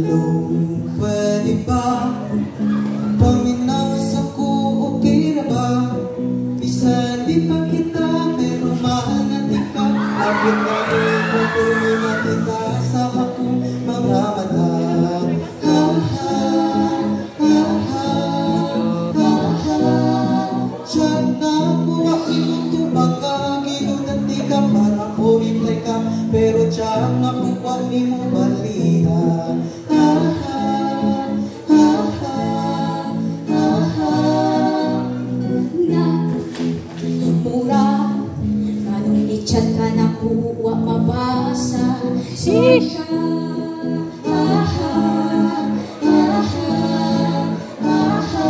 Hello, pwede ba? Paminawas ako, okay na ba? Bisan di pa kita, pero mahal na tika. Lapit na rin, patuloy na kita sa akong mga mata. Ha ha, ha ha, ha ha. Diyan na po ang iyong tubaga, gilod at tika para po reply ka. Pero diyan na po ang imo baliha. Ha ha, ha ha, ha ha. Na mura kanong i-chat ka na kuwa mabasa sika. Ha ha, ha ha, ha ha.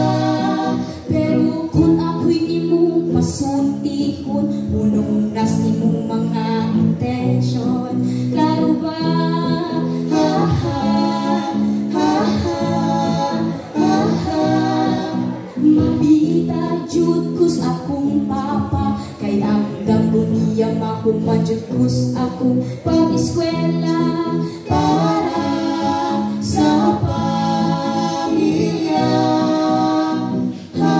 Pero kung ako'y imong pasultihon, punong nas imong mga intention. Klaro ba? Ha ha, ha ha, ha ha. Mabita jud kus akong papa, kay ang damgo niya makumadjud kus akong pag-eskwela para sa pamilya. Ha,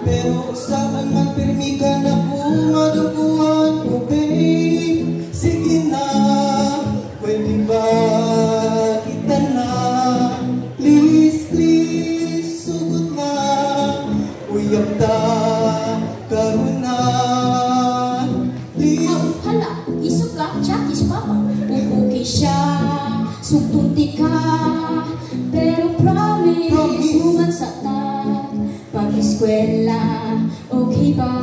Pero saan man pirmi ka na po maduguan ko, babe. Sige na, pwede ba kita na? Please, please, sugot na. Uyab ta, karuna. Please. oh, hala, isok lang, chakis papa. Upuki siya, sugtunti ka, pero promise, uman sa ta, pag-eskwela, okay ba?